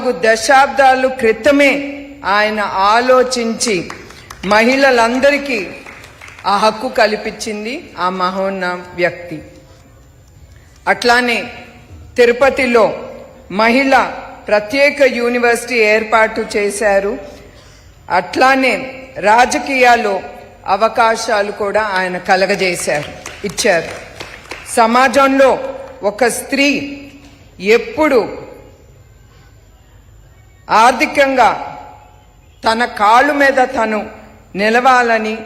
4 దశాబ్దాల క్రితమే ఆయన ఆలోచించి మహిళలందరికీ ఆ హక్కు కల్పించింది ఆ మహోన్నత వ్యక్తి. అట్లానే తిరుపతిలో మహిళ ప్రత్యేక యూనివర్సిటీ ఏర్పాటు చేశారు. అట్లానే రాజకీయాల్లో అవకాశాలు కూడా ఆయన ఇచ్చారు. సమాజంలో ఒక స్త్రీ ఎప్పుడు ఆర్థికంగా తన కాళ్ళ మీద తను నిలవాలని,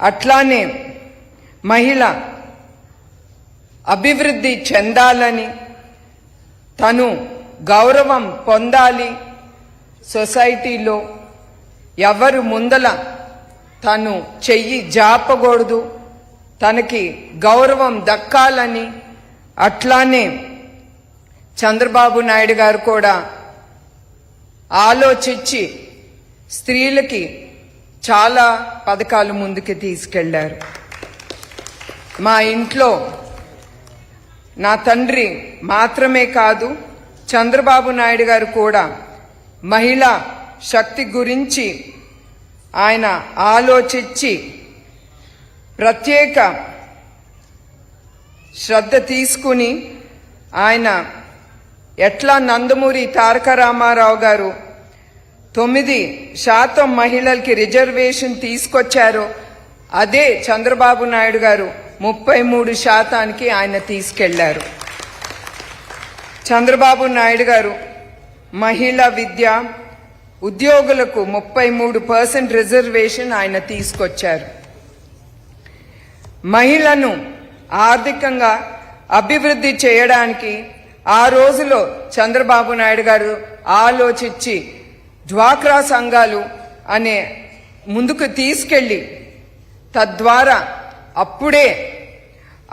అట్లానే మహిళ అభివృద్ధి చెందాలని, తను గౌరవం పొందాలి, సొసైటీలో ఎవరు ముందల తను చెయ్యి జాపకూడదు, తనకి గౌరవం దక్కాలని, అట్లానే చంద్రబాబు నాయుడు గారు కూడా ఆలోచించి స్త్రీలకి చాలా పథకాలు ముందుకు తీసుకెళ్లారు. మా ఇంట్లో నా తండ్రి మాత్రమే కాదు, చంద్రబాబు నాయుడు గారు కూడా మహిళా శక్తి గురించి ఆయన ఆలోచించి ప్రత్యేక శ్రద్ధ తీసుకుని ఆయన ఎట్లా నందమూరి తారక రామారావు గారు 9% మహిళలకి రిజర్వేషన్ తీసుకొచ్చారో అదే చంద్రబాబు నాయుడు గారు 33% ఆయన తీసుకెళ్లారు. చంద్రబాబు నాయుడు గారు మహిళా విద్య ఉద్యోగులకు 33% రిజర్వేషన్ ఆయన తీసుకొచ్చారు. మహిళను ఆర్థికంగా అభివృద్ధి చేయడానికి ఆ రోజులో చంద్రబాబు నాయుడు గారు ఆలోచించి డ్వాక్రా సంఘాలు అనే ముందుకు తీసుకెళ్లి తద్వారా అప్పుడే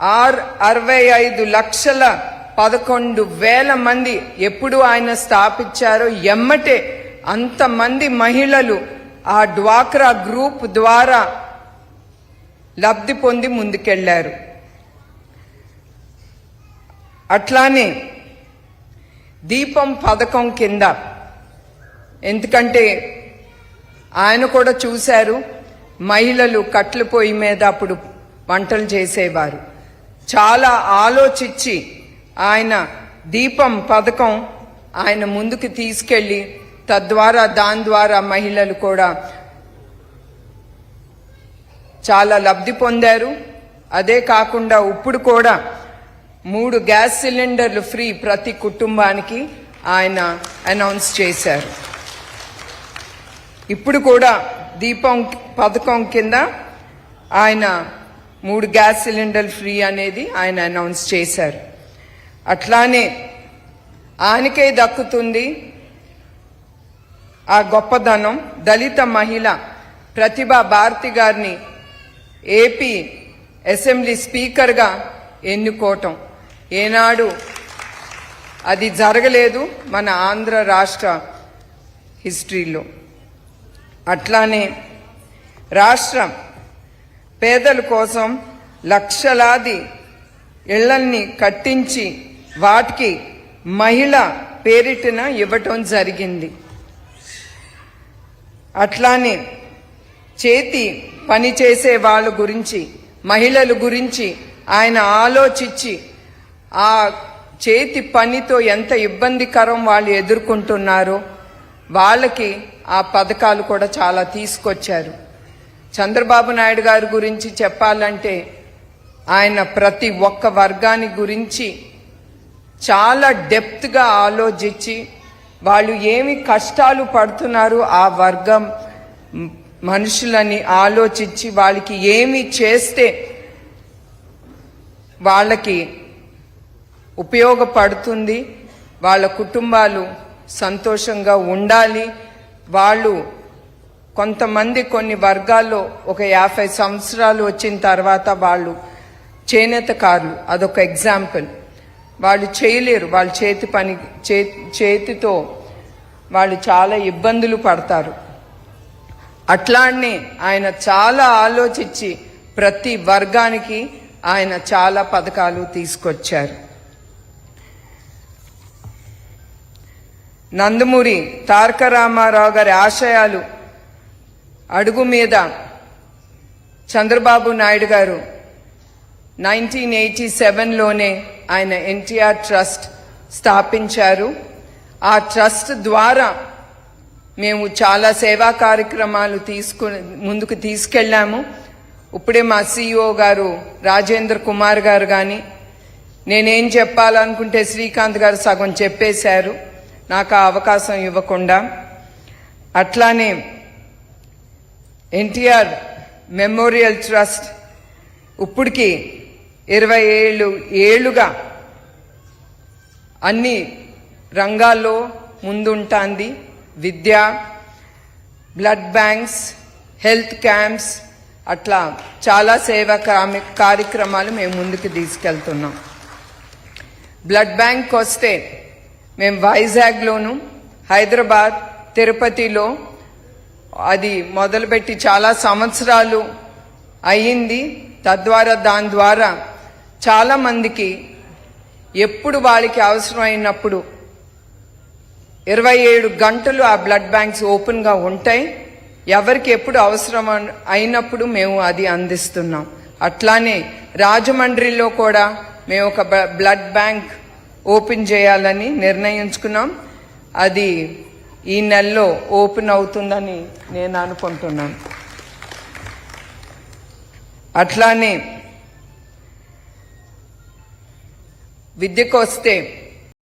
65,11,000 మంది ఎప్పుడు ఆయన స్థాపించారో ఎమ్మటే అంతమంది మహిళలు ఆ డ్వాక్రా గ్రూప్ ద్వారా లబ్ధి పొంది ముందుకెళ్లారు. అట్లానే దీపం పథకం కింద, ఎందుకంటే ఆయన కూడా చూశారు మహిళలు కట్ల పొయ్యి మీద అప్పుడు వంటలు చేసేవారు. చాలా ఆలోచించి ఆయన దీపం పథకం ఆయన ముందుకు తీసుకెళ్లి తద్వారా దాని ద్వారా మహిళలు కూడా చాలా లబ్ధి పొందారు. అదే కాకుండా ఇప్పుడు కూడా 3 గ్యాస్ సిలిండర్లు ఫ్రీ ప్రతి కుటుంబానికి ఆయన అనౌన్స్ చేశారు. ఇప్పుడు కూడా దీపం పథకం కింద ఆయన 3 గ్యాస్ సిలిండర్లు ఫ్రీ అనేది ఆయన అనౌన్స్ చేశారు. అట్లానే ఆయనకే దక్కుతుంది ఆ గొప్పదనం. దళిత మహిళ ప్రతిభా భారతి గారిని ఏపీ అసెంబ్లీ స్పీకర్గా ఎన్నుకోవటం ఏనాడు అది జరగలేదు మన ఆంధ్ర రాష్ట్ర హిస్టరీలో. అట్లానే రాష్ట్రం పేదల కోసం లక్షలాది ఇళ్లల్ని కట్టించి వాటికి మహిళ పేరిటన ఇవ్వటం జరిగింది. అట్లానే చేతి పని చేసే వాళ్ళ గురించి, మహిళల గురించి ఆయన ఆలోచించి ఆ చేతి పనితో ఎంత ఇబ్బందికరం వాళ్ళు ఎదుర్కొంటున్నారో వాళ్ళకి ఆ పథకాలు కూడా చాలా తీసుకొచ్చారు. చంద్రబాబు నాయుడు గారి గురించి చెప్పాలంటే ఆయన ప్రతి ఒక్క వర్గాని గురించి చాలా డెప్త్గా ఆలోచించి వాళ్ళు ఏమి కష్టాలు పడుతున్నారు ఆ వర్గం మనుషులని ఆలోచించి వాళ్ళకి ఏమి చేస్తే వాళ్ళకి ఉపయోగపడుతుంది, వాళ్ళ కుటుంబాలు సంతోషంగా ఉండాలి. వాళ్ళు కొంతమంది కొన్ని వర్గాల్లో ఒక 50 సంవత్సరాలు వచ్చిన తర్వాత వాళ్ళు చేనేతకారులు, అదొక ఎగ్జాంపుల్. వాళ్ళు చేయలేరు, వాళ్ళ చేతితో వాళ్ళు చాలా ఇబ్బందులు పడతారు. అట్లానే ఆయన చాలా ఆలోచించి ప్రతి వర్గానికి ఆయన చాలా పథకాలు తీసుకొచ్చారు. నందమూరి తారక రామారావు గారి ఆశయాలు అడుగు మీద చంద్రబాబు నాయుడు గారు 1987లోనే ఆయన ఎన్టీఆర్ ట్రస్ట్ స్థాపించారు. ఆ ట్రస్ట్ ద్వారా మేము చాలా సేవా కార్యక్రమాలు ముందుకు తీసుకెళ్ళాము. ఇప్పుడే మా CEO గారు రాజేంద్ర కుమార్ గారు కానీ నేనేం చెప్పాలనుకుంటే శ్రీకాంత్ గారు సగం చెప్పేశారు నాకు ఆ అవకాశం ఇవ్వకుండా. అట్లానే ఎన్టీఆర్ మెమోరియల్ ట్రస్ట్ ఇప్పటికి 27 ఏళ్లుగా అన్ని రంగాల్లో ముందుంటాంది. విద్య, బ్లడ్ బ్యాంక్స్, హెల్త్ క్యాంప్స్, అట్లా చాలా సేవా కార్యక్రమాలు మేము ముందుకు తీసుకెళ్తున్నాం. బ్లడ్ బ్యాంక్ వస్తే మేము వైజాగ్లోను, హైదరాబాద్, తిరుపతిలో అది మొదలుపెట్టి చాలా సంవత్సరాలు అయ్యింది. తద్వారా దాని ద్వారా చాలా మందికి ఎప్పుడు వాళ్ళకి అవసరమైనప్పుడు 27 గంటలు ఆ బ్లడ్ బ్యాంక్స్ ఓపెన్గా ఉంటాయి. ఎవరికి ఎప్పుడు అవసరం అయినప్పుడు మేము అది అందిస్తున్నాం. అట్లానే రాజమండ్రిలో కూడా మేము ఒక బ్లడ్ బ్యాంక్ ఓపెన్ చేయాలని నిర్ణయించుకున్నాం. అది ఈ నెలలో ఓపెన్ అవుతుందని నేను అనుకుంటున్నాను. అట్లానే విద్యకు వస్తే